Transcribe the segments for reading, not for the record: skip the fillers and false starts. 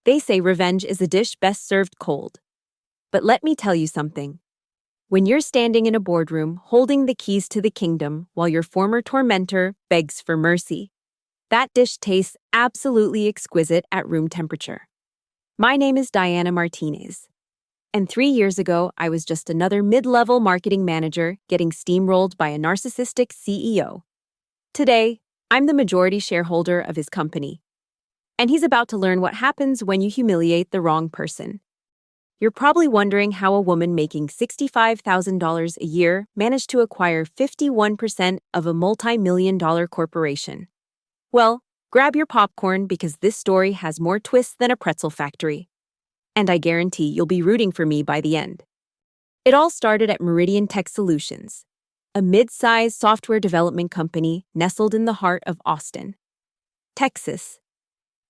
They say revenge is a dish best served cold. But let me tell you something. When you're standing in a boardroom holding the keys to the kingdom while your former tormentor begs for mercy, that dish tastes absolutely exquisite at room temperature. My name is Diana Martinez. And 3 years ago, I was just another mid-level marketing manager getting steamrolled by a narcissistic CEO. Today, I'm the majority shareholder of his company. And he's about to learn what happens when you humiliate the wrong person. You're probably wondering how a woman making $65,000 a year managed to acquire 51% of a multi-million-dollar corporation. Well, grab your popcorn because this story has more twists than a pretzel factory. And I guarantee you'll be rooting for me by the end. It all started at Meridian Tech Solutions, a mid-sized software development company nestled in the heart of Austin, Texas.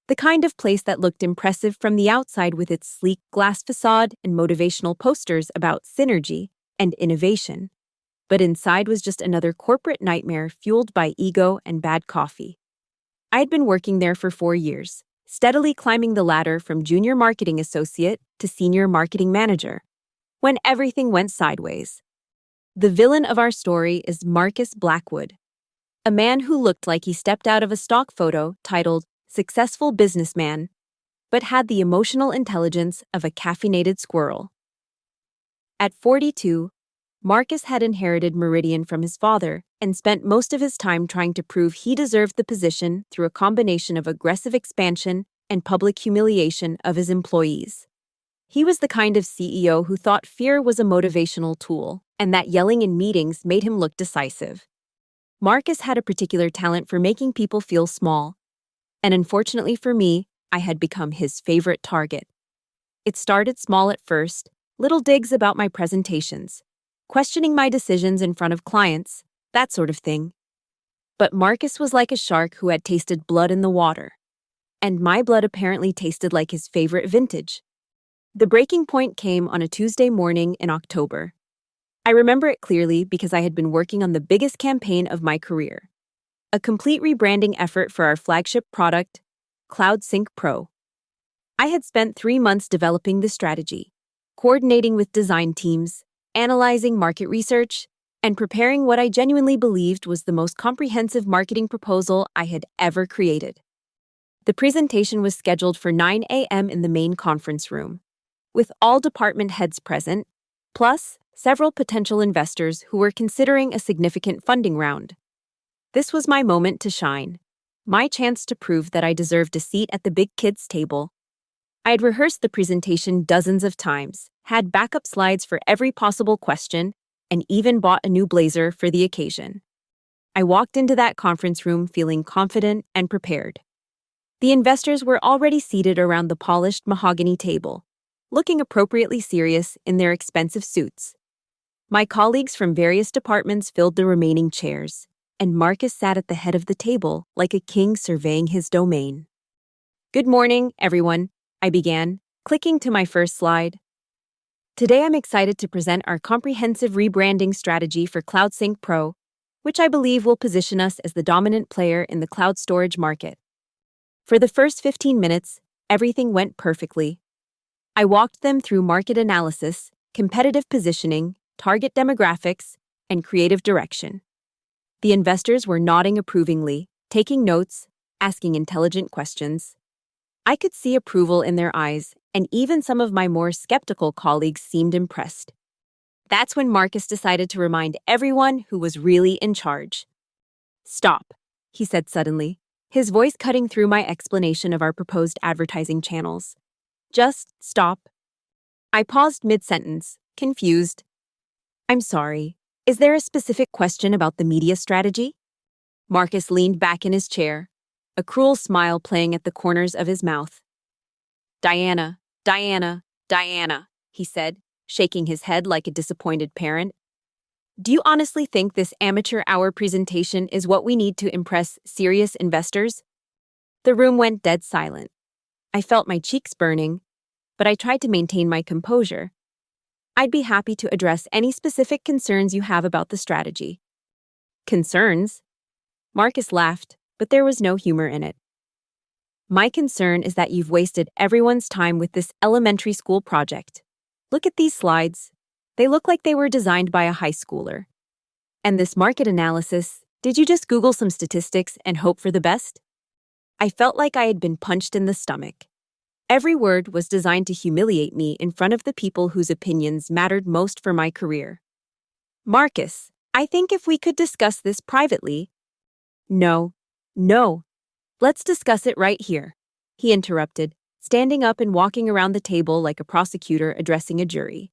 The kind of place that looked impressive from the outside with its sleek glass facade and motivational posters about synergy and innovation. But inside was just another corporate nightmare fueled by ego and bad coffee. I had been working there for 4 years, steadily climbing the ladder from junior marketing associate to senior marketing manager, when everything went sideways. The villain of our story is Marcus Blackwood, a man who looked like he stepped out of a stock photo titled Successful Businessman, but had the emotional intelligence of a caffeinated squirrel. At 42, Marcus had inherited Meridian from his father and spent most of his time trying to prove he deserved the position through a combination of aggressive expansion and public humiliation of his employees. He was the kind of CEO who thought fear was a motivational tool and that yelling in meetings made him look decisive. Marcus had a particular talent for making people feel small, and unfortunately for me, I had become his favorite target. It started small at first, little digs about my presentations, questioning my decisions in front of clients, that sort of thing. But Marcus was like a shark who had tasted blood in the water, and my blood apparently tasted like his favorite vintage. The breaking point came on a Tuesday morning in October. I remember it clearly because I had been working on the biggest campaign of my career, a complete rebranding effort for our flagship product, CloudSync Pro. I had spent 3 months developing the strategy, coordinating with design teams, analyzing market research, and preparing what I genuinely believed was the most comprehensive marketing proposal I had ever created. The presentation was scheduled for 9 a.m. in the main conference room, with all department heads present, plus several potential investors who were considering a significant funding round. This was my moment to shine, my chance to prove that I deserved a seat at the big kids' table. I had rehearsed the presentation dozens of times, had backup slides for every possible question, and even bought a new blazer for the occasion. I walked into that conference room feeling confident and prepared. The investors were already seated around the polished mahogany table, looking appropriately serious in their expensive suits. My colleagues from various departments filled the remaining chairs, and Marcus sat at the head of the table like a king surveying his domain. "Good morning, everyone," I began, clicking to my first slide. "Today I'm excited to present our comprehensive rebranding strategy for CloudSync Pro, which I believe will position us as the dominant player in the cloud storage market." For the first 15 minutes, everything went perfectly. I walked them through market analysis, competitive positioning, target demographics, and creative direction. The investors were nodding approvingly, taking notes, asking intelligent questions. I could see approval in their eyes, and even some of my more skeptical colleagues seemed impressed. That's when Marcus decided to remind everyone who was really in charge. "Stop," he said suddenly, his voice cutting through my explanation of our proposed advertising channels. "Just stop." I paused mid-sentence, confused. "I'm sorry. Is there a specific question about the media strategy?" Marcus leaned back in his chair, a cruel smile playing at the corners of his mouth. "Diana, Diana, Diana," he said, shaking his head like a disappointed parent. "Do you honestly think this amateur hour presentation is what we need to impress serious investors?" The room went dead silent. I felt my cheeks burning, but I tried to maintain my composure. "I'd be happy to address any specific concerns you have about the strategy." "Concerns?" Marcus laughed, but there was no humor in it. My concern is that you've wasted everyone's time with this elementary school project. Look at these slides. They look like they were designed by a high schooler. And this market analysis, did you just Google some statistics and hope for the best? I felt like I had been punched in the stomach. Every word was designed to humiliate me in front of the people whose opinions mattered most for my career. Marcus, I think if we could discuss this privately. No. Let's discuss it right here, he interrupted, standing up and walking around the table like a prosecutor addressing a jury.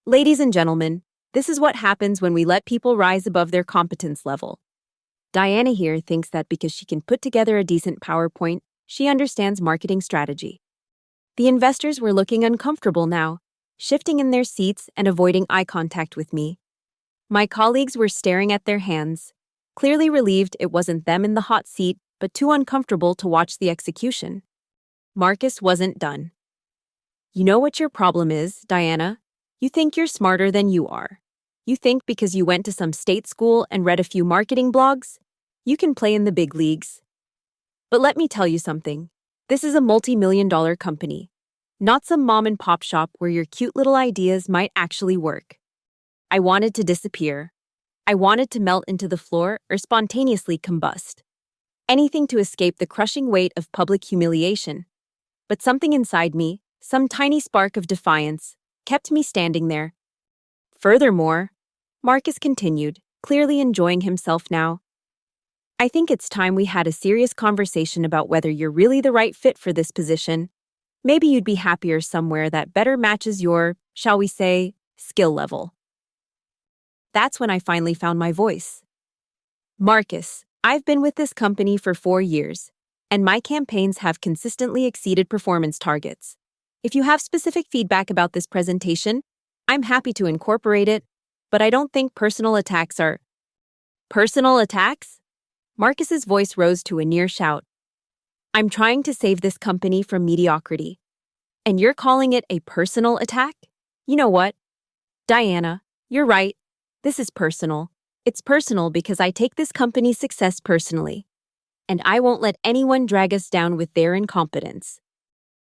Ladies and gentlemen, this is what happens when we let people rise above their competence level. Diana here thinks that because she can put together a decent PowerPoint, she understands marketing strategy. The investors were looking uncomfortable now, shifting in their seats and avoiding eye contact with me. My colleagues were staring at their hands, clearly relieved it wasn't them in the hot seat, but too uncomfortable to watch the execution. Marcus wasn't done. You know what your problem is, Diana? You think you're smarter than you are. You think because you went to some state school and read a few marketing blogs, you can play in the big leagues. But let me tell you something. This is a multi-million-dollar company, not some mom-and-pop shop where your cute little ideas might actually work. I wanted to disappear. I wanted to melt into the floor or spontaneously combust. Anything to escape the crushing weight of public humiliation. But something inside me, some tiny spark of defiance, kept me standing there. Furthermore, Marcus continued, clearly enjoying himself now, I think it's time we had a serious conversation about whether you're really the right fit for this position. Maybe you'd be happier somewhere that better matches your, shall we say, skill level. That's when I finally found my voice. Marcus, I've been with this company for 4 years, and my campaigns have consistently exceeded performance targets. If you have specific feedback about this presentation, I'm happy to incorporate it, but I don't think personal attacks are... Personal attacks? Marcus's voice rose to a near shout. I'm trying to save this company from mediocrity. And you're calling it a personal attack? You know what? Diana, you're right. This is personal. It's personal because I take this company's success personally. And I won't let anyone drag us down with their incompetence.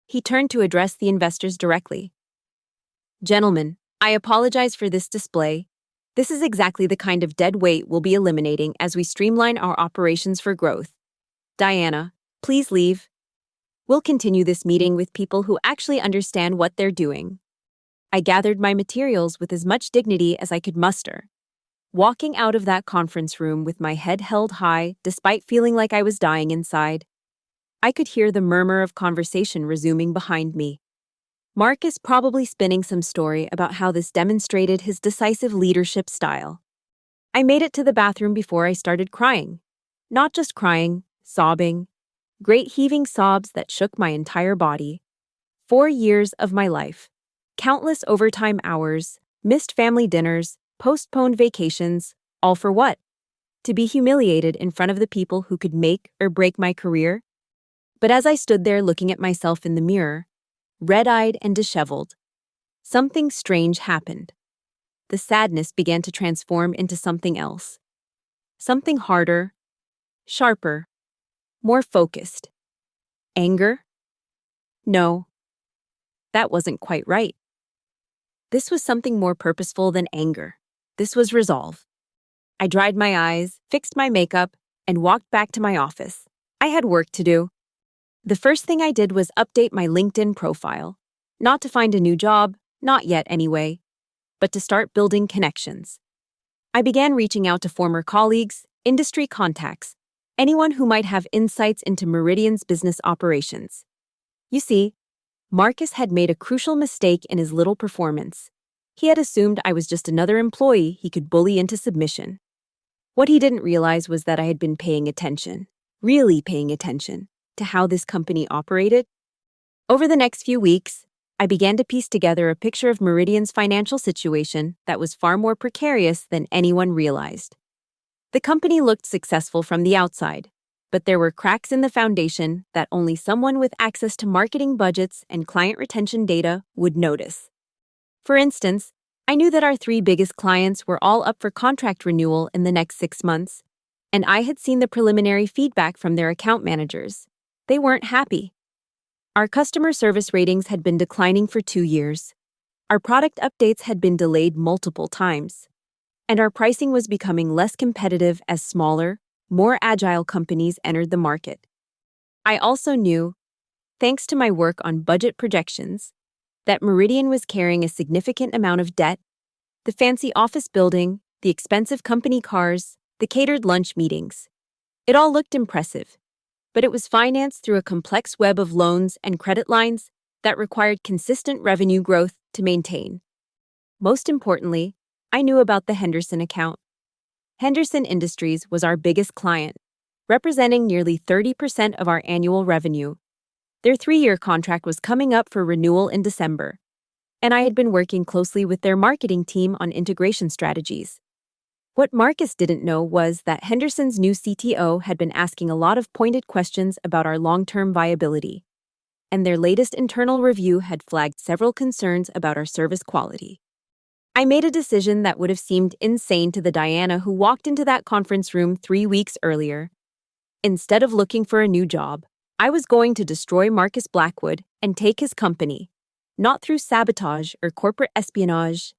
He turned to address the investors directly. Gentlemen, I apologize for this display. This is exactly the kind of dead weight we'll be eliminating as we streamline our operations for growth. Diana, please leave. We'll continue this meeting with people who actually understand what they're doing. I gathered my materials with as much dignity as I could muster. Walking out of that conference room with my head held high, despite feeling like I was dying inside, I could hear the murmur of conversation resuming behind me. Marcus probably spinning some story about how this demonstrated his decisive leadership style. I made it to the bathroom before I started crying. Not just crying, sobbing. Great heaving sobs that shook my entire body. 4 years of my life. Countless overtime hours, missed family dinners, postponed vacations, all for what? To be humiliated in front of the people who could make or break my career? But as I stood there looking at myself in the mirror, red-eyed and disheveled, something strange happened. The sadness began to transform into something else. Something harder, sharper, more focused. Anger? No, that wasn't quite right. This was something more purposeful than anger. This was resolve. I dried my eyes, fixed my makeup, and walked back to my office. I had work to do. The first thing I did was update my LinkedIn profile. Not to find a new job, not yet anyway, but to start building connections. I began reaching out to former colleagues, industry contacts, anyone who might have insights into Meridian's business operations. You see, Marcus had made a crucial mistake in his little performance. He had assumed I was just another employee he could bully into submission. What he didn't realize was that I had been paying attention, really paying attention, to how this company operated. Over the next few weeks, I began to piece together a picture of Meridian's financial situation that was far more precarious than anyone realized. The company looked successful from the outside, but there were cracks in the foundation that only someone with access to marketing budgets and client retention data would notice. For instance, I knew that our 3 biggest clients were all up for contract renewal in the next 6 months, and I had seen the preliminary feedback from their account managers. They weren't happy. Our customer service ratings had been declining for 2 years. Our product updates had been delayed multiple times. And our pricing was becoming less competitive as smaller, more agile companies entered the market. I also knew, thanks to my work on budget projections, that Meridian was carrying a significant amount of debt: the fancy office building, the expensive company cars, the catered lunch meetings. It all looked impressive, but it was financed through a complex web of loans and credit lines that required consistent revenue growth to maintain. Most importantly, I knew about the Henderson account. Henderson Industries was our biggest client, representing nearly 30% of our annual revenue. Their 3-year contract was coming up for renewal in December, and I had been working closely with their marketing team on integration strategies. What Marcus didn't know was that Henderson's new CTO had been asking a lot of pointed questions about our long-term viability, and their latest internal review had flagged several concerns about our service quality. I made a decision that would have seemed insane to the Diana who walked into that conference room 3 weeks earlier. Instead of looking for a new job, I was going to destroy Marcus Blackwood and take his company, not through sabotage or corporate espionage,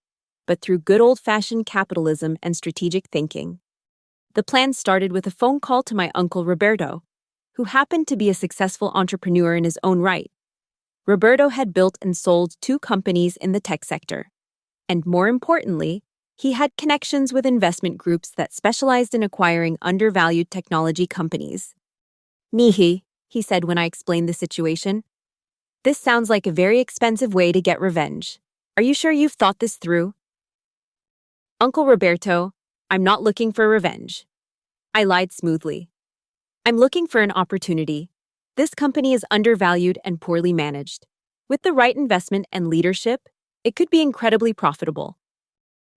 but through good old-fashioned capitalism and strategic thinking. The plan started with a phone call to my uncle Roberto, who happened to be a successful entrepreneur in his own right. Roberto had built and sold 2 companies in the tech sector. And more importantly, he had connections with investment groups that specialized in acquiring undervalued technology companies. "Mihi," he said when I explained the situation, "this sounds like a very expensive way to get revenge. Are you sure you've thought this through?" "Uncle Roberto, I'm not looking for revenge." I lied smoothly. "I'm looking for an opportunity. This company is undervalued and poorly managed. With the right investment and leadership, it could be incredibly profitable."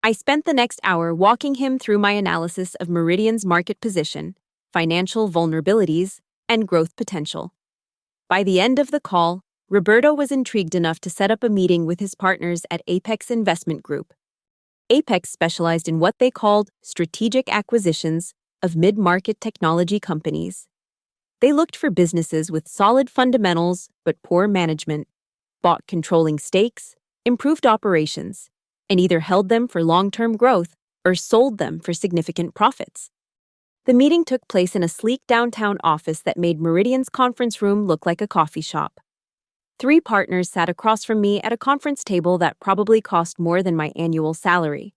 I spent the next hour walking him through my analysis of Meridian's market position, financial vulnerabilities, and growth potential. By the end of the call, Roberto was intrigued enough to set up a meeting with his partners at Apex Investment Group. Apex specialized in what they called strategic acquisitions of mid-market technology companies. They looked for businesses with solid fundamentals but poor management, bought controlling stakes, improved operations, and either held them for long-term growth or sold them for significant profits. The meeting took place in a sleek downtown office that made Meridian's conference room look like a coffee shop. 3 partners sat across from me at a conference table that probably cost more than my annual salary.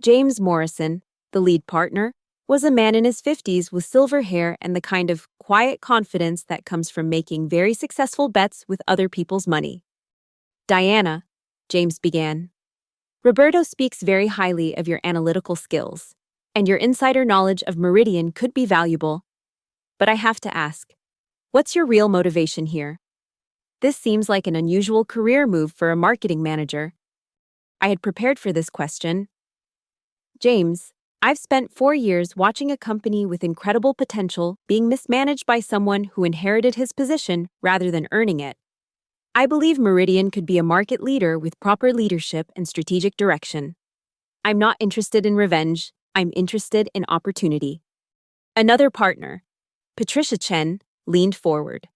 James Morrison, the lead partner, was a man in his 50s with silver hair and the kind of quiet confidence that comes from making very successful bets with other people's money. "Diana," James began, "Roberto speaks very highly of your analytical skills, and your insider knowledge of Meridian could be valuable. But I have to ask, what's your real motivation here? This seems like an unusual career move for a marketing manager." I had prepared for this question. "James, I've spent 4 years watching a company with incredible potential being mismanaged by someone who inherited his position rather than earning it. I believe Meridian could be a market leader with proper leadership and strategic direction. I'm not interested in revenge, I'm interested in opportunity." Another partner, Patricia Chen, leaned forward.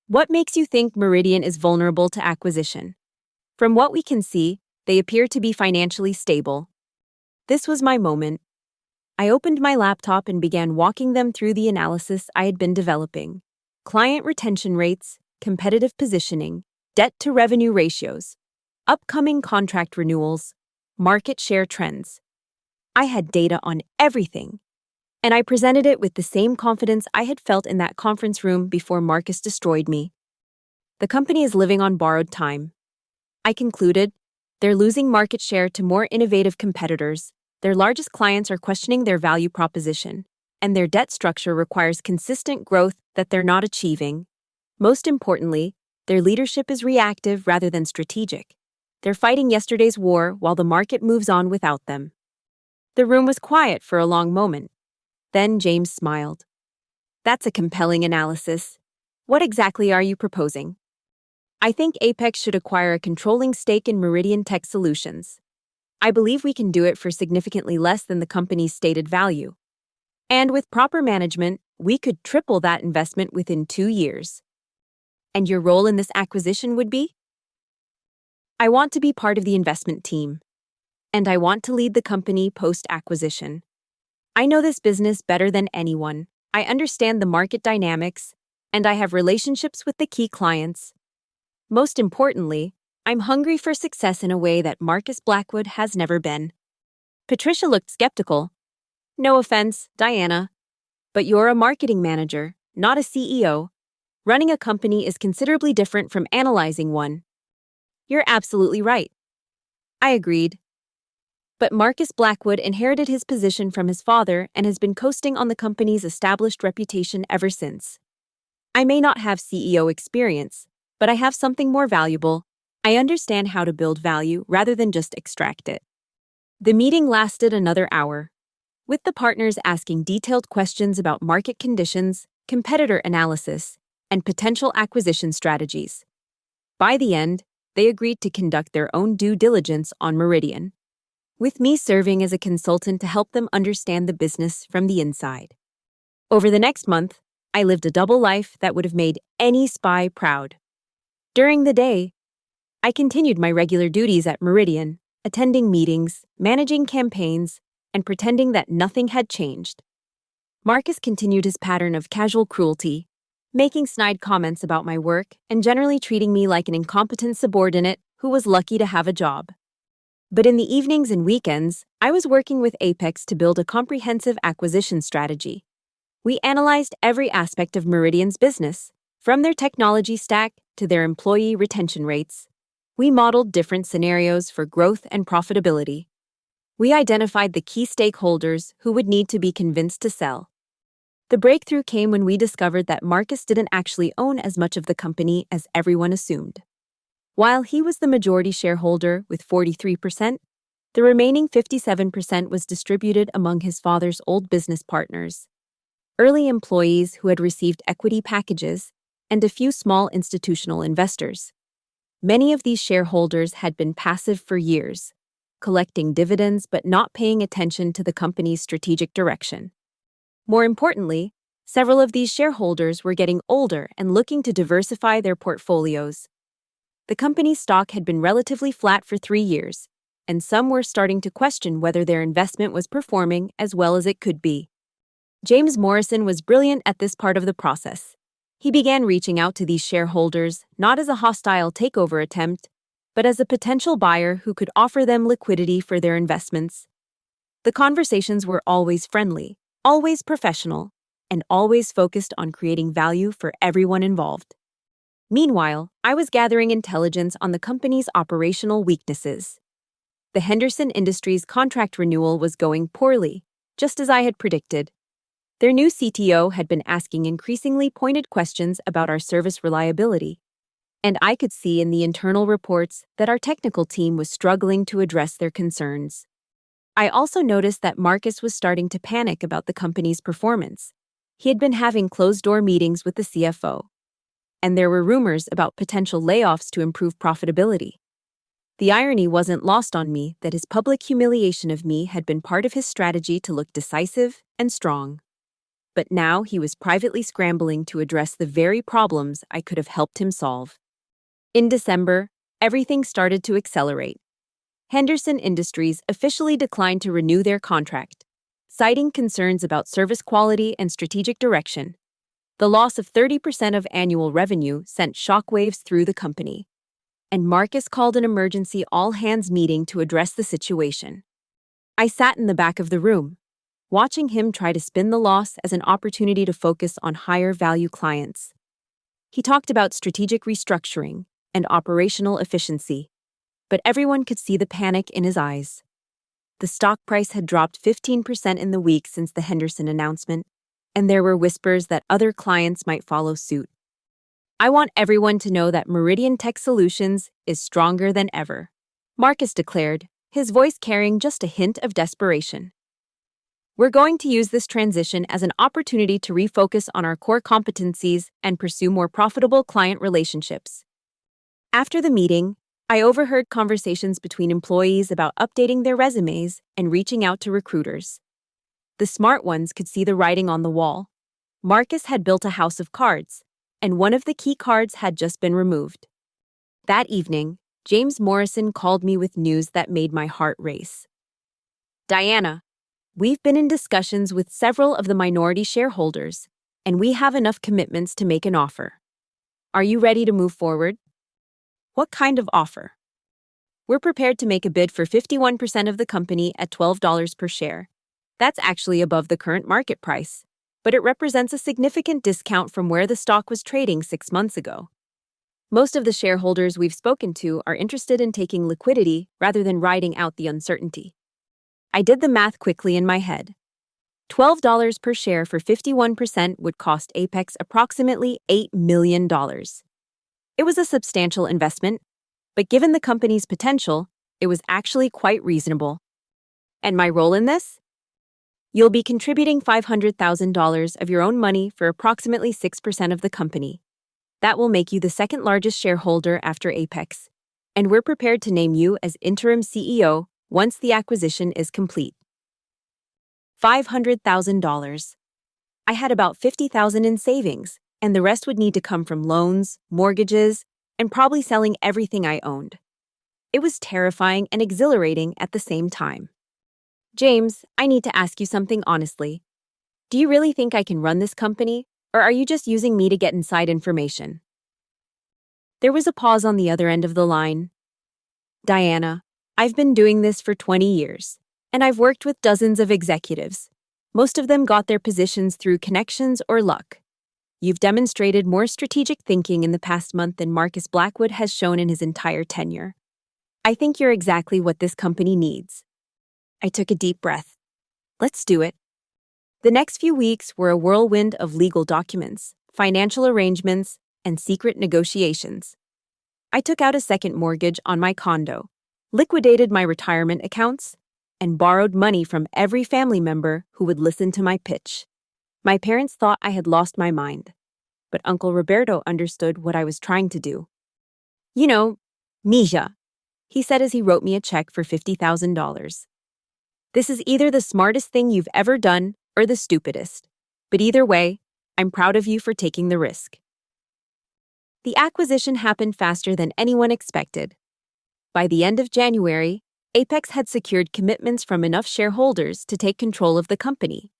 "What makes you think Meridian is vulnerable to acquisition? From what we can see, they appear to be financially stable." This was my moment. I opened my laptop and began walking them through the analysis I had been developing: client retention rates, competitive positioning, debt-to-revenue ratios, upcoming contract renewals, market share trends. I had data on everything, and I presented it with the same confidence I had felt in that conference room before Marcus destroyed me. "The company is living on borrowed time," I concluded. "They're losing market share to more innovative competitors, their largest clients are questioning their value proposition, and their debt structure requires consistent growth that they're not achieving. Most importantly, their leadership is reactive rather than strategic. They're fighting yesterday's war while the market moves on without them." The room was quiet for a long moment. Then James smiled. "That's a compelling analysis. What exactly are you proposing?" "I think Apex should acquire a controlling stake in Meridian Tech Solutions. I believe we can do it for significantly less than the company's stated value. And with proper management, we could triple that investment within 2 years. And your role in this acquisition would be? I want to be part of the investment team, and I want to lead the company post-acquisition. I know this business better than anyone. I understand the market dynamics, and I have relationships with the key clients. Most importantly, I'm hungry for success in a way that Marcus Blackwood has never been. Patricia looked skeptical. No offense, Diana, but you're a marketing manager, not a CEO. Running a company is considerably different from analyzing one. You're absolutely right. I agreed. But Marcus Blackwood inherited his position from his father and has been coasting on the company's established reputation ever since. I may not have CEO experience, but I have something more valuable. I understand how to build value rather than just extract it. The meeting lasted another hour, with the partners asking detailed questions about market conditions, competitor analysis, and potential acquisition strategies. By the end, they agreed to conduct their own due diligence on Meridian, with me serving as a consultant to help them understand the business from the inside. Over the next month, I lived a double life that would have made any spy proud. During the day, I continued my regular duties at Meridian, attending meetings, managing campaigns, and pretending that nothing had changed. Marcus continued his pattern of casual cruelty, making snide comments about my work and generally treating me like an incompetent subordinate who was lucky to have a job. But in the evenings and weekends, I was working with Apex to build a comprehensive acquisition strategy. We analyzed every aspect of Meridian's business, from their technology stack to their employee retention rates. We modeled different scenarios for growth and profitability. We identified the key stakeholders who would need to be convinced to sell. The breakthrough came when we discovered that Marcus didn't actually own as much of the company as everyone assumed. While he was the majority shareholder with 43%, the remaining 57% was distributed among his father's old business partners, early employees who had received equity packages, and a few small institutional investors. Many of these shareholders had been passive for years, collecting dividends but not paying attention to the company's strategic direction. More importantly, several of these shareholders were getting older and looking to diversify their portfolios. The company's stock had been relatively flat for 3 years, and some were starting to question whether their investment was performing as well as it could be. James Morrison was brilliant at this part of the process. He began reaching out to these shareholders not as a hostile takeover attempt, but as a potential buyer who could offer them liquidity for their investments. The conversations were always friendly, always professional, and always focused on creating value for everyone involved. Meanwhile, I was gathering intelligence on the company's operational weaknesses. The Henderson Industries contract renewal was going poorly, just as I had predicted. Their new CTO had been asking increasingly pointed questions about our service reliability, and I could see in the internal reports that our technical team was struggling to address their concerns. I also noticed that Marcus was starting to panic about the company's performance. He had been having closed-door meetings with the CFO, and there were rumors about potential layoffs to improve profitability. The irony wasn't lost on me that his public humiliation of me had been part of his strategy to look decisive and strong. But now he was privately scrambling to address the very problems I could have helped him solve. In December, everything started to accelerate. Henderson Industries officially declined to renew their contract, citing concerns about service quality and strategic direction. The loss of 30% of annual revenue sent shockwaves through the company, and Marcus called an emergency all-hands meeting to address the situation. I sat in the back of the room, watching him try to spin the loss as an opportunity to focus on higher-value clients. He talked about strategic restructuring and operational efficiency, but everyone could see the panic in his eyes. The stock price had dropped 15% in the week since the Henderson announcement, and there were whispers that other clients might follow suit. I want everyone to know that Meridian Tech Solutions is stronger than ever, Marcus declared, his voice carrying just a hint of desperation. We're going to use this transition as an opportunity to refocus on our core competencies and pursue more profitable client relationships. After the meeting, I overheard conversations between employees about updating their resumes and reaching out to recruiters. The smart ones could see the writing on the wall. Marcus had built a house of cards, and one of the key cards had just been removed. That evening, James Morrison called me with news that made my heart race. Diana, we've been in discussions with several of the minority shareholders, and we have enough commitments to make an offer. Are you ready to move forward? What kind of offer? We're prepared to make a bid for 51% of the company at $12 per share. That's actually above the current market price, but it represents a significant discount from where the stock was trading 6 months ago. Most of the shareholders we've spoken to are interested in taking liquidity rather than riding out the uncertainty. I did the math quickly in my head. $12 per share for 51% would cost Apex approximately $8 million. It was a substantial investment, but given the company's potential, it was actually quite reasonable. And my role in this? You'll be contributing $500,000 of your own money for approximately 6% of the company. That will make you the second largest shareholder after Apex, and we're prepared to name you as interim CEO once the acquisition is complete. $500,000. I had about $50,000 in savings, and the rest would need to come from loans, mortgages, and probably selling everything I owned. It was terrifying and exhilarating at the same time. James, I need to ask you something honestly. Do you really think I can run this company, or are you just using me to get inside information? There was a pause on the other end of the line. Diana, I've been doing this for 20 years, and I've worked with dozens of executives. Most of them got their positions through connections or luck. You've demonstrated more strategic thinking in the past month than Marcus Blackwood has shown in his entire tenure. I think you're exactly what this company needs. I took a deep breath. Let's do it. The next few weeks were a whirlwind of legal documents, financial arrangements, and secret negotiations. I took out a second mortgage on my condo, liquidated my retirement accounts, and borrowed money from every family member who would listen to my pitch. My parents thought I had lost my mind, but Uncle Roberto understood what I was trying to do. You know, Mija, he said as he wrote me a check for $50,000. This is either the smartest thing you've ever done or the stupidest, but either way, I'm proud of you for taking the risk. The acquisition happened faster than anyone expected. By the end of January, Apex had secured commitments from enough shareholders to take control of the company.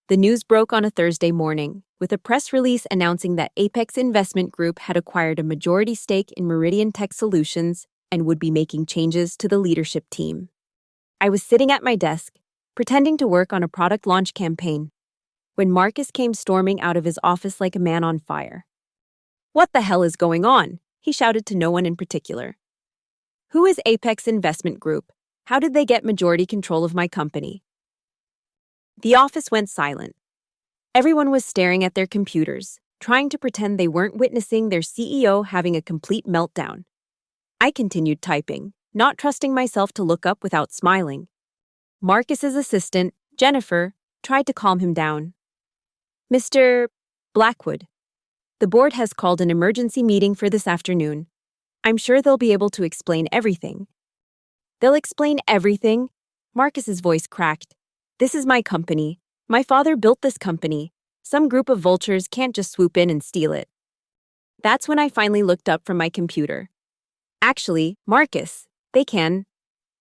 The news broke on a Thursday morning, with a press release announcing that Apex Investment Group had acquired a majority stake in Meridian Tech Solutions and would be making changes to the leadership team. I was sitting at my desk, pretending to work on a product launch campaign, when Marcus came storming out of his office like a man on fire. "What the hell is going on?" he shouted to no one in particular. "Who is Apex Investment Group? How did they get majority control of my company?" The office went silent. Everyone was staring at their computers, trying to pretend they weren't witnessing their CEO having a complete meltdown. I continued typing, not trusting myself to look up without smiling. Marcus's assistant, Jennifer, tried to calm him down. "Mr. Blackwood, the board has called an emergency meeting for this afternoon. I'm sure they'll be able to explain everything." "They'll explain everything?" Marcus's voice cracked. "This is my company. My father built this company. Some group of vultures can't just swoop in and steal it." That's when I finally looked up from my computer. "Actually, Marcus, they can.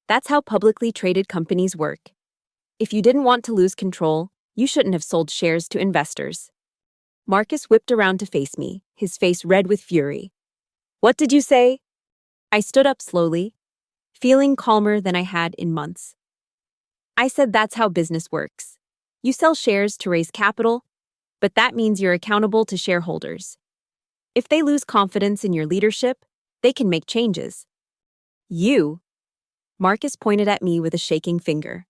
That's how publicly traded companies work. If you didn't want to lose control, you shouldn't have sold shares to investors." Marcus whipped around to face me, his face red with fury. "What did you say?" I stood up slowly, feeling calmer than I had in months. I said that's how business works. You sell shares to raise capital, but that means you're accountable to shareholders. If they lose confidence in your leadership, they can make changes. You, Marcus pointed at me with a shaking finger.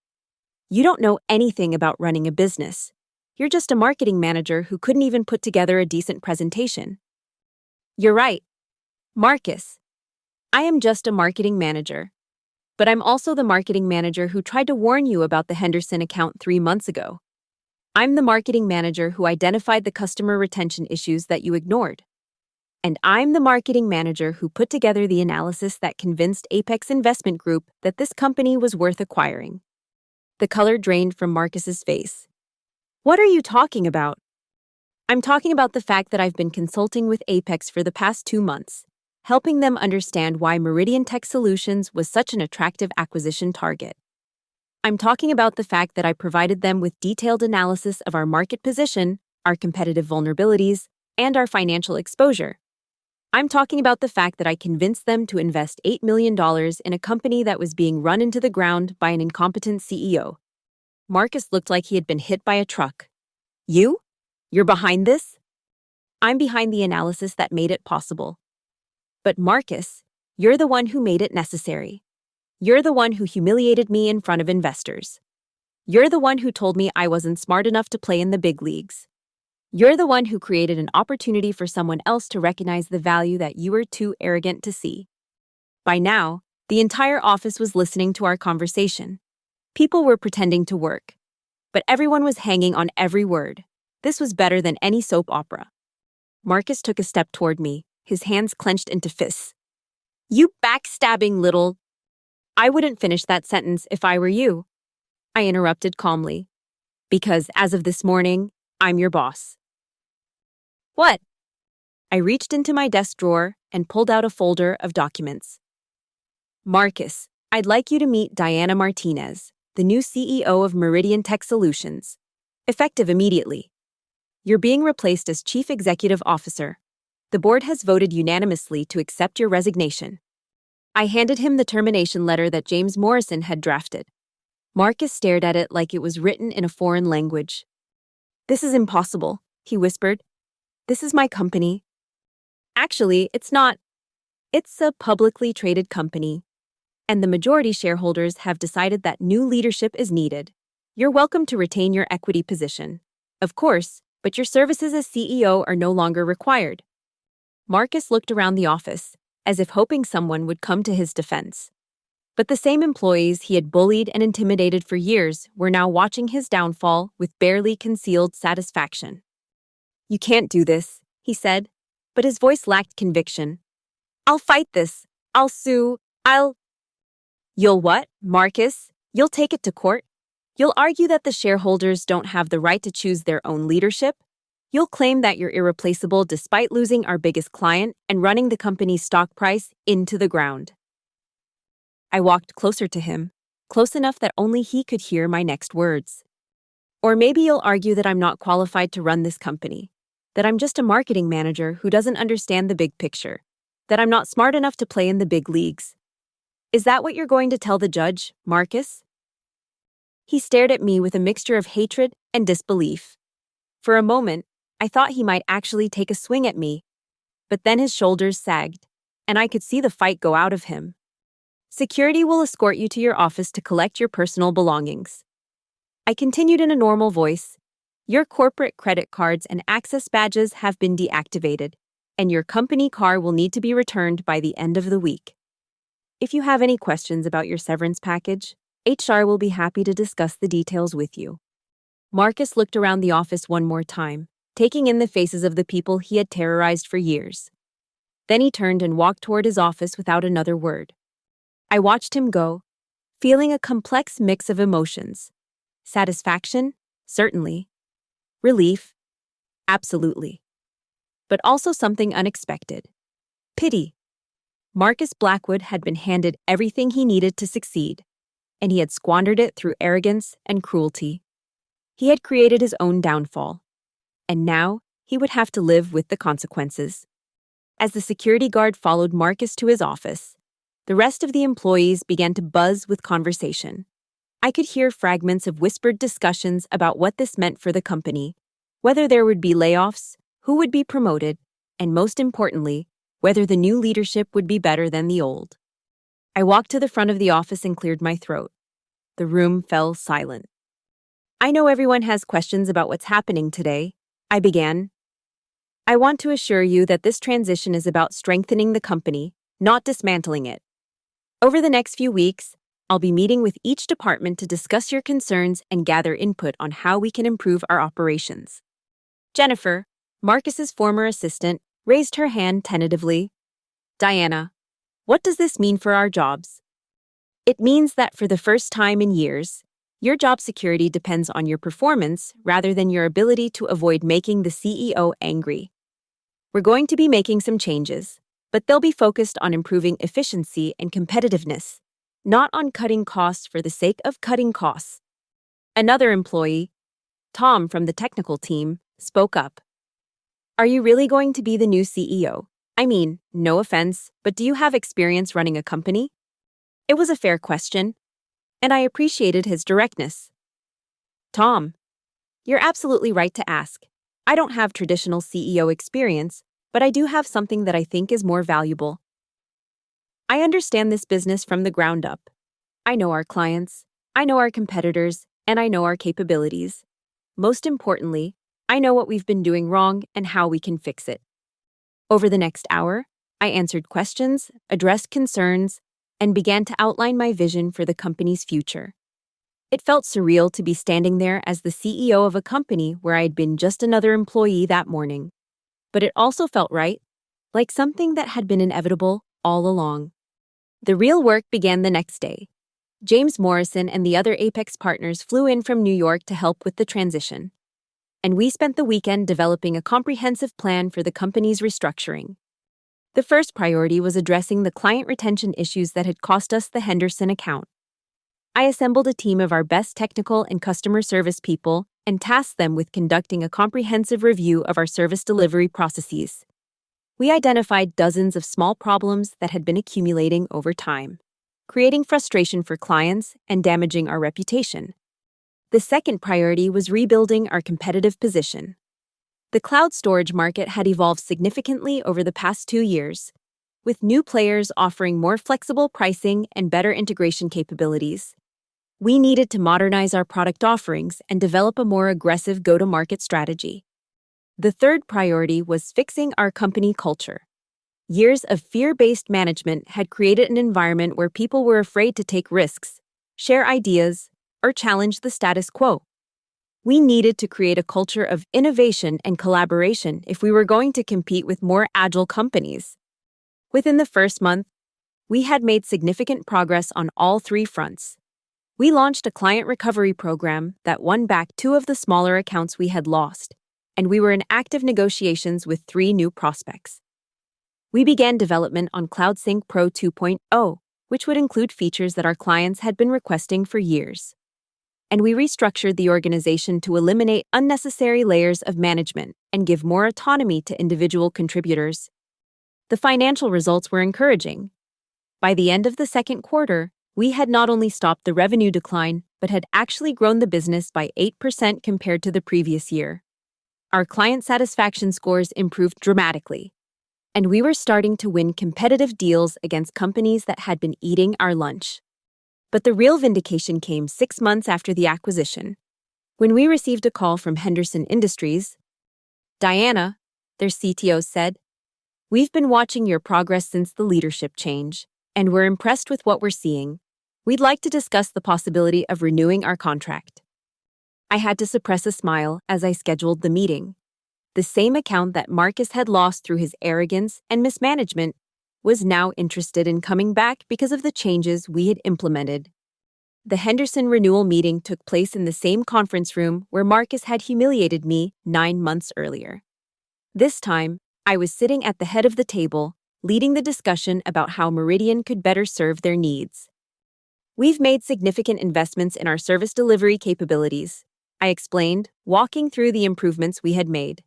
You don't know anything about running a business. You're just a marketing manager who couldn't even put together a decent presentation. You're right, Marcus. I am just a marketing manager. But I'm also the marketing manager who tried to warn you about the Henderson account 3 months ago. I'm the marketing manager who identified the customer retention issues that you ignored. And I'm the marketing manager who put together the analysis that convinced Apex Investment Group that this company was worth acquiring. The color drained from Marcus's face. What are you talking about? I'm talking about the fact that I've been consulting with Apex for the past 2 months, helping them understand why Meridian Tech Solutions was such an attractive acquisition target. I'm talking about the fact that I provided them with detailed analysis of our market position, our competitive vulnerabilities, and our financial exposure. I'm talking about the fact that I convinced them to invest $8 million in a company that was being run into the ground by an incompetent CEO. Marcus looked like he had been hit by a truck. You? You're behind this? I'm behind the analysis that made it possible. But Marcus, you're the one who made it necessary. You're the one who humiliated me in front of investors. You're the one who told me I wasn't smart enough to play in the big leagues. You're the one who created an opportunity for someone else to recognize the value that you were too arrogant to see. By now, the entire office was listening to our conversation. People were pretending to work, but everyone was hanging on every word. This was better than any soap opera. Marcus took a step toward me, his hands clenched into fists. You backstabbing little... I wouldn't finish that sentence if I were you, I interrupted calmly. Because as of this morning, I'm your boss. What? I reached into my desk drawer and pulled out a folder of documents. Marcus, I'd like you to meet Diana Martinez, the new CEO of Meridian Tech Solutions, effective immediately. You're being replaced as Chief Executive Officer. The board has voted unanimously to accept your resignation. I handed him the termination letter that James Morrison had drafted. Marcus stared at it like it was written in a foreign language. This is impossible, he whispered. This is my company. Actually, it's not. It's a publicly traded company, and the majority shareholders have decided that new leadership is needed. You're welcome to retain your equity position, of course, but your services as CEO are no longer required. Marcus looked around the office, as if hoping someone would come to his defense. But the same employees he had bullied and intimidated for years were now watching his downfall with barely concealed satisfaction. You can't do this, he said, but his voice lacked conviction. I'll fight this. I'll sue. You'll what, Marcus? You'll take it to court? You'll argue that the shareholders don't have the right to choose their own leadership? You'll claim that you're irreplaceable despite losing our biggest client and running the company's stock price into the ground. I walked closer to him, close enough that only he could hear my next words. Or maybe you'll argue that I'm not qualified to run this company, that I'm just a marketing manager who doesn't understand the big picture, that I'm not smart enough to play in the big leagues. Is that what you're going to tell the judge, Marcus? He stared at me with a mixture of hatred and disbelief. For a moment, I thought he might actually take a swing at me, but then his shoulders sagged, and I could see the fight go out of him. Security will escort you to your office to collect your personal belongings. I continued in a normal voice. Your corporate credit cards and access badges have been deactivated, and your company car will need to be returned by the end of the week. If you have any questions about your severance package, HR will be happy to discuss the details with you. Marcus looked around the office one more time, taking in the faces of the people he had terrorized for years. Then he turned and walked toward his office without another word. I watched him go, feeling a complex mix of emotions. Satisfaction? Certainly. Relief? Absolutely. But also something unexpected. Pity. Marcus Blackwood had been handed everything he needed to succeed, and he had squandered it through arrogance and cruelty. He had created his own downfall, and now he would have to live with the consequences. As the security guard followed Marcus to his office, the rest of the employees began to buzz with conversation. I could hear fragments of whispered discussions about what this meant for the company, whether there would be layoffs, who would be promoted, and most importantly, whether the new leadership would be better than the old. I walked to the front of the office and cleared my throat. The room fell silent. I know everyone has questions about what's happening today, I began. I want to assure you that this transition is about strengthening the company, not dismantling it. Over the next few weeks, I'll be meeting with each department to discuss your concerns and gather input on how we can improve our operations. Jennifer, Marcus's former assistant, raised her hand tentatively. Diana, what does this mean for our jobs? It means that for the first time in years, Your job security depends on your performance rather than your ability to avoid making the CEO angry. We're going to be making some changes, but they'll be focused on improving efficiency and competitiveness, not on cutting costs for the sake of cutting costs. Another employee, Tom from the technical team, spoke up. Are you really going to be the new CEO? I mean, no offense, but do you have experience running a company? It was a fair question, and I appreciated his directness. Tom, you're absolutely right to ask. I don't have traditional CEO experience, but I do have something that I think is more valuable. I understand this business from the ground up. I know our clients, I know our competitors, and I know our capabilities. Most importantly, I know what we've been doing wrong and how we can fix it. Over the next hour, I answered questions, addressed concerns, and began to outline my vision for the company's future. It felt surreal to be standing there as the CEO of a company where I had been just another employee that morning. But it also felt right, like something that had been inevitable all along. The real work began the next day. James Morrison and the other Apex partners flew in from New York to help with the transition. And we spent the weekend developing a comprehensive plan for the company's restructuring. The first priority was addressing the client retention issues that had cost us the Henderson account. I assembled a team of our best technical and customer service people and tasked them with conducting a comprehensive review of our service delivery processes. We identified dozens of small problems that had been accumulating over time, creating frustration for clients and damaging our reputation. The second priority was rebuilding our competitive position. The cloud storage market had evolved significantly over the past 2 years, with new players offering more flexible pricing and better integration capabilities. We needed to modernize our product offerings and develop a more aggressive go-to-market strategy. The third priority was fixing our company culture. Years of fear-based management had created an environment where people were afraid to take risks, share ideas, or challenge the status quo. We needed to create a culture of innovation and collaboration if we were going to compete with more agile companies. Within the first month, we had made significant progress on all 3 fronts. We launched a client recovery program that won back 2 of the smaller accounts we had lost, and we were in active negotiations with 3 new prospects. We began development on CloudSync Pro 2.0, which would include features that our clients had been requesting for years. And we restructured the organization to eliminate unnecessary layers of management and give more autonomy to individual contributors. The financial results were encouraging. By the end of the second quarter, we had not only stopped the revenue decline, but had actually grown the business by 8% compared to the previous year. Our client satisfaction scores improved dramatically, and we were starting to win competitive deals against companies that had been eating our lunch. But the real vindication came 6 months after the acquisition, when we received a call from Henderson Industries. Diana, their CTO, said, "We've been watching your progress since the leadership change, and we're impressed with what we're seeing. We'd like to discuss the possibility of renewing our contract." I had to suppress a smile as I scheduled the meeting. The same account that Marcus had lost through his arrogance and mismanagement was now interested in coming back because of the changes we had implemented. The Henderson renewal meeting took place in the same conference room where Marcus had humiliated me 9 months earlier. This time, I was sitting at the head of the table, leading the discussion about how Meridian could better serve their needs. "We've made significant investments in our service delivery capabilities," I explained, walking through the improvements we had made.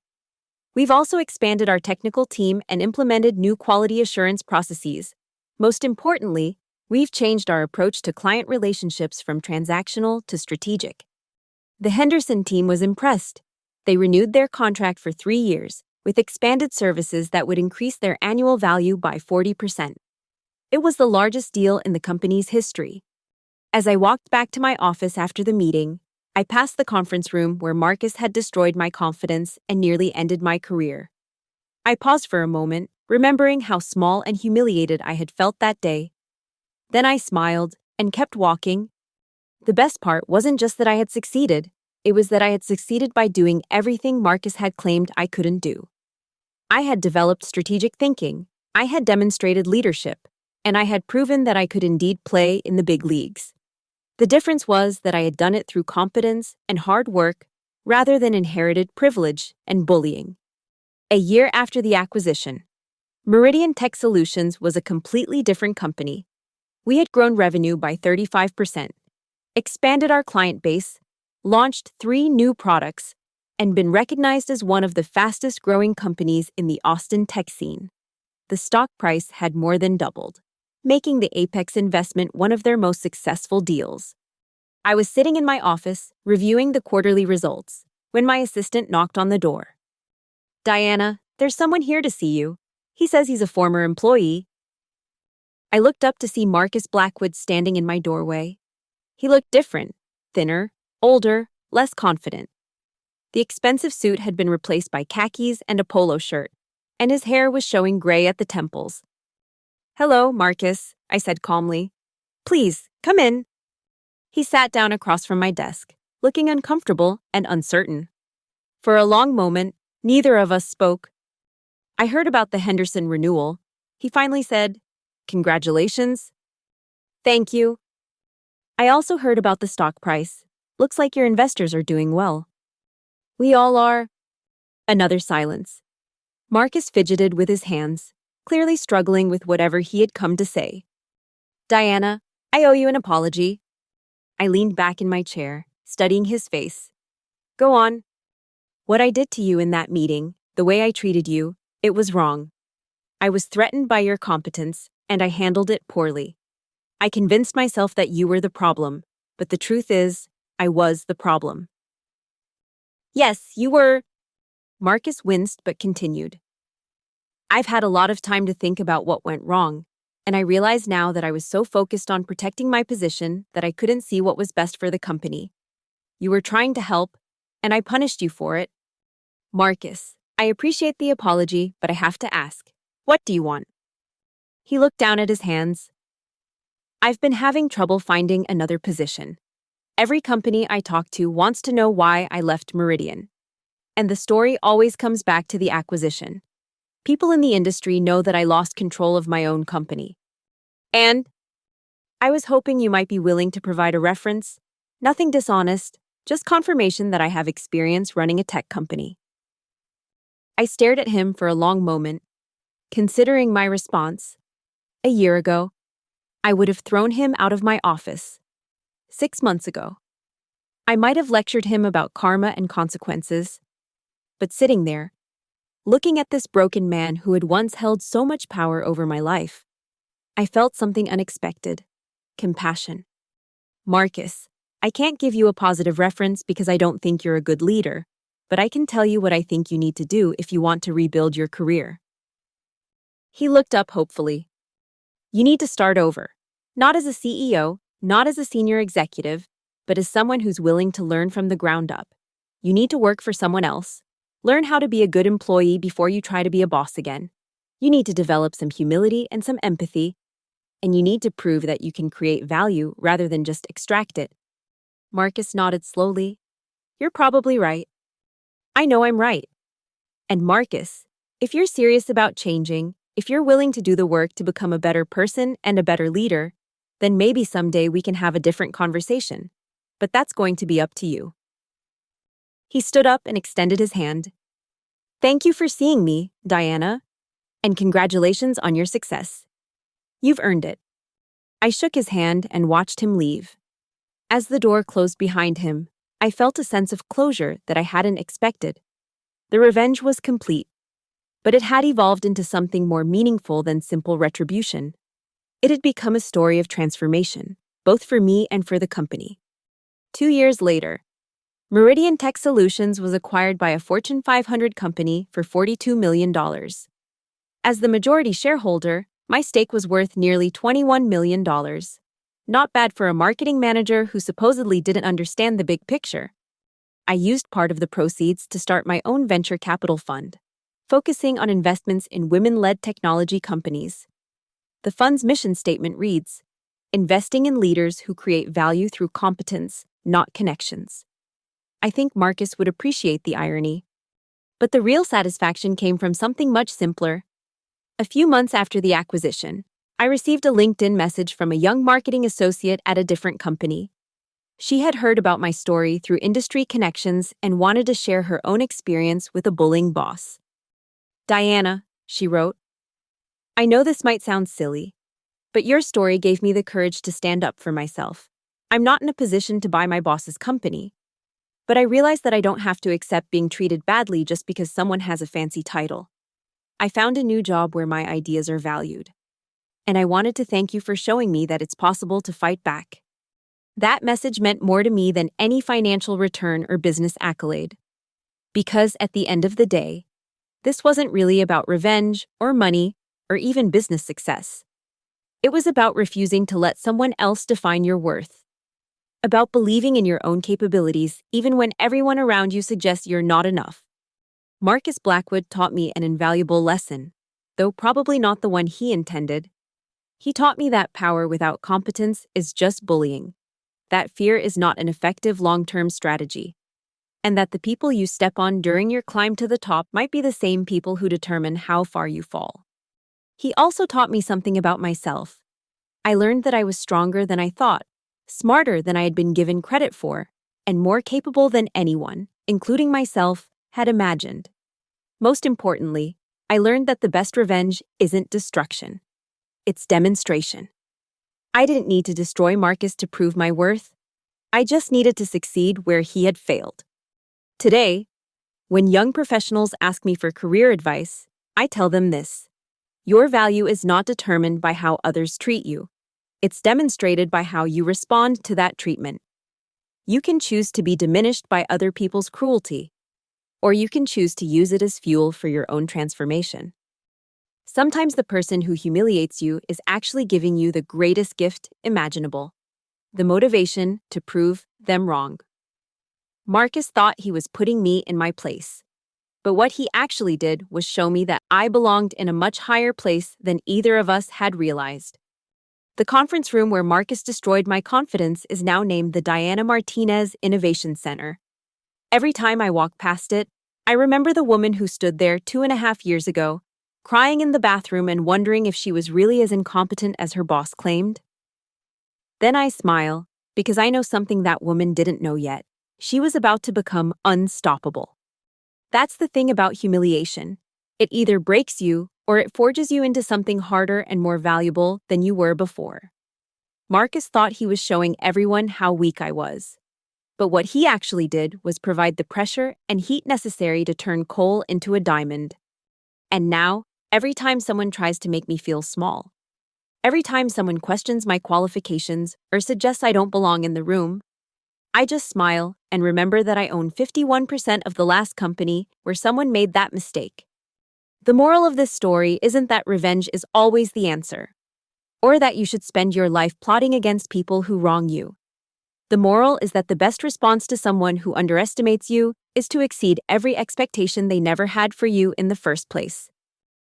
"We've also expanded our technical team and implemented new quality assurance processes. Most importantly, we've changed our approach to client relationships from transactional to strategic." The Henderson team was impressed. They renewed their contract for 3 years, with expanded services that would increase their annual value by 40%. It was the largest deal in the company's history. As I walked back to my office after the meeting, I passed the conference room where Marcus had destroyed my confidence and nearly ended my career. I paused for a moment, remembering how small and humiliated I had felt that day. Then I smiled and kept walking. The best part wasn't just that I had succeeded, it was that I had succeeded by doing everything Marcus had claimed I couldn't do. I had developed strategic thinking, I had demonstrated leadership, and I had proven that I could indeed play in the big leagues. The difference was that I had done it through competence and hard work rather than inherited privilege and bullying. A year after the acquisition, Meridian Tech Solutions was a completely different company. We had grown revenue by 35%, expanded our client base, launched 3 new products, and been recognized as one of the fastest-growing companies in the Austin tech scene. The stock price had more than doubled, making the Apex investment one of their most successful deals. I was sitting in my office, reviewing the quarterly results, when my assistant knocked on the door. "Diana, there's someone here to see you. He says he's a former employee." I looked up to see Marcus Blackwood standing in my doorway. He looked different, thinner, older, less confident. The expensive suit had been replaced by khakis and a polo shirt, and his hair was showing gray at the temples. "Hello, Marcus," I said calmly. "Please, come in." He sat down across from my desk, looking uncomfortable and uncertain. For a long moment, neither of us spoke. I heard about the Henderson renewal. He finally said, "Congratulations." "Thank you." "I also heard about the stock price. Looks like your investors are doing well." "We all are." Another silence. Marcus fidgeted with his hands, clearly struggling with whatever he had come to say. "Diana, I owe you an apology." I leaned back in my chair, studying his face. "Go on." "What I did to you in that meeting, the way I treated you, it was wrong. I was threatened by your competence, and I handled it poorly. I convinced myself that you were the problem, but the truth is, I was the problem." "Yes, you were." Marcus winced but continued. "I've had a lot of time to think about what went wrong, and I realize now that I was so focused on protecting my position that I couldn't see what was best for the company. You were trying to help, and I punished you for it. Marcus, I appreciate the apology, but I have to ask, what do you want?" He looked down at his hands. "I've been having trouble finding another position. Every company I talk to wants to know why I left Meridian. And the story always comes back to the acquisition. People in the industry know that I lost control of my own company. And I was hoping you might be willing to provide a reference. Nothing dishonest, just confirmation that I have experience running a tech company." I stared at him for a long moment, considering my response. A year ago, I would have thrown him out of my office. 6 months ago, I might have lectured him about karma and consequences. But sitting there, looking at this broken man who had once held so much power over my life, I felt something unexpected: compassion. "Marcus, I can't give you a positive reference because I don't think you're a good leader, but I can tell you what I think you need to do if you want to rebuild your career." He looked up hopefully. "You need to start over. Not as a CEO, not as a senior executive, but as someone who's willing to learn from the ground up. You need to work for someone else. Learn how to be a good employee before you try to be a boss again. You need to develop some humility and some empathy, and you need to prove that you can create value rather than just extract it." Marcus nodded slowly. "You're probably right." "I know I'm right. And Marcus, if you're serious about changing, if you're willing to do the work to become a better person and a better leader, then maybe someday we can have a different conversation. But that's going to be up to you." He stood up and extended his hand. "Thank you for seeing me, Diana, and congratulations on your success. You've earned it." I shook his hand and watched him leave. As the door closed behind him, I felt a sense of closure that I hadn't expected. The revenge was complete, but it had evolved into something more meaningful than simple retribution. It had become a story of transformation, both for me and for the company. 2 years later, Meridian Tech Solutions was acquired by a Fortune 500 company for $42 million. As the majority shareholder, my stake was worth nearly $21 million. Not bad for a marketing manager who supposedly didn't understand the big picture. I used part of the proceeds to start my own venture capital fund, focusing on investments in women-led technology companies. The fund's mission statement reads, "Investing in leaders who create value through competence, not connections." I think Marcus would appreciate the irony. But the real satisfaction came from something much simpler. A few months after the acquisition, I received a LinkedIn message from a young marketing associate at a different company. She had heard about my story through industry connections and wanted to share her own experience with a bullying boss. Diana, she wrote, I know this might sound silly, but your story gave me the courage to stand up for myself. I'm not in a position to buy my boss's company, but I realize that I don't have to accept being treated badly just because someone has a fancy title. I found a new job where my ideas are valued, and I wanted to thank you for showing me that it's possible to fight back. That message meant more to me than any financial return or business accolade. Because at the end of the day, this wasn't really about revenge or money or even business success. It was about refusing to let someone else define your worth. About believing in your own capabilities even when everyone around you suggests you're not enough. Marcus Blackwood taught me an invaluable lesson, though probably not the one he intended. He taught me that power without competence is just bullying, that fear is not an effective long-term strategy, and that the people you step on during your climb to the top might be the same people who determine how far you fall. He also taught me something about myself. I learned that I was stronger than I thought, smarter than I had been given credit for, and more capable than anyone, including myself, had imagined. Most importantly, I learned that the best revenge isn't destruction. It's demonstration. I didn't need to destroy Marcus to prove my worth. I just needed to succeed where he had failed. Today, when young professionals ask me for career advice, I tell them this. Your value is not determined by how others treat you. It's demonstrated by how you respond to that treatment. You can choose to be diminished by other people's cruelty, or you can choose to use it as fuel for your own transformation. Sometimes the person who humiliates you is actually giving you the greatest gift imaginable, the motivation to prove them wrong. Marcus thought he was putting me in my place, but what he actually did was show me that I belonged in a much higher place than either of us had realized. The conference room where Marcus destroyed my confidence is now named the Diana Martinez Innovation Center. Every time I walk past it, I remember the woman who stood there 2.5 years ago, crying in the bathroom and wondering if she was really as incompetent as her boss claimed. Then I smile, because I know something that woman didn't know yet. She was about to become unstoppable. That's the thing about humiliation. It either breaks you or it forges you into something harder and more valuable than you were before. Marcus thought he was showing everyone how weak I was. But what he actually did was provide the pressure and heat necessary to turn coal into a diamond. And now, every time someone tries to make me feel small, every time someone questions my qualifications or suggests I don't belong in the room, I just smile and remember that I own 51% of the last company where someone made that mistake. The moral of this story isn't that revenge is always the answer, or that you should spend your life plotting against people who wrong you. The moral is that the best response to someone who underestimates you is to exceed every expectation they never had for you in the first place.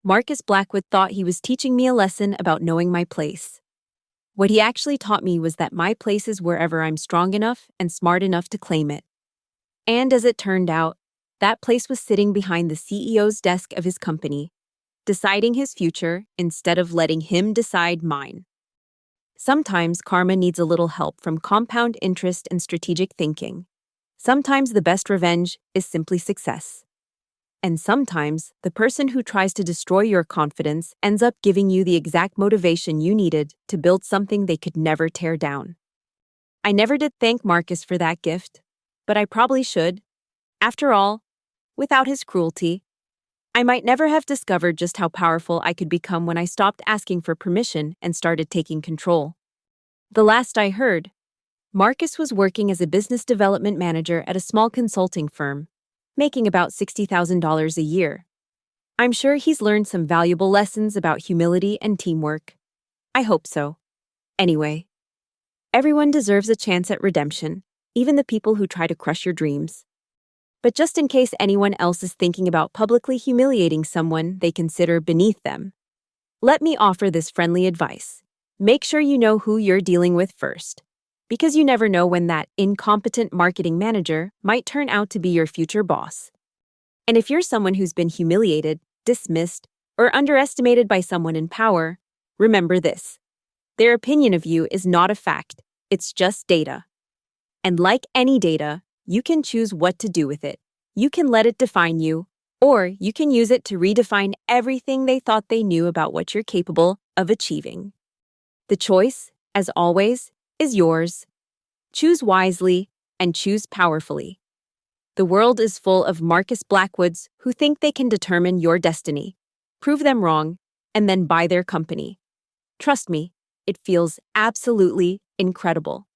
Marcus Blackwood thought he was teaching me a lesson about knowing my place. What he actually taught me was that my place is wherever I'm strong enough and smart enough to claim it. And as it turned out, that place was sitting behind the CEO's desk of his company, deciding his future instead of letting him decide mine. Sometimes karma needs a little help from compound interest and strategic thinking. Sometimes the best revenge is simply success. And sometimes the person who tries to destroy your confidence ends up giving you the exact motivation you needed to build something they could never tear down. I never did thank Marcus for that gift, but I probably should. After all, without his cruelty, I might never have discovered just how powerful I could become when I stopped asking for permission and started taking control. The last I heard, Marcus was working as a business development manager at a small consulting firm, making about $60,000 a year. I'm sure he's learned some valuable lessons about humility and teamwork. I hope so. Anyway, everyone deserves a chance at redemption, even the people who try to crush your dreams. But just in case anyone else is thinking about publicly humiliating someone they consider beneath them, let me offer this friendly advice. Make sure you know who you're dealing with first, because you never know when that incompetent marketing manager might turn out to be your future boss. And if you're someone who's been humiliated, dismissed, or underestimated by someone in power, remember this. Their opinion of you is not a fact, it's just data. And like any data, you can choose what to do with it. You can let it define you, or you can use it to redefine everything they thought they knew about what you're capable of achieving. The choice, as always, is yours. Choose wisely and choose powerfully. The world is full of Marcus Blackwoods who think they can determine your destiny, prove them wrong, and then buy their company. Trust me, it feels absolutely incredible.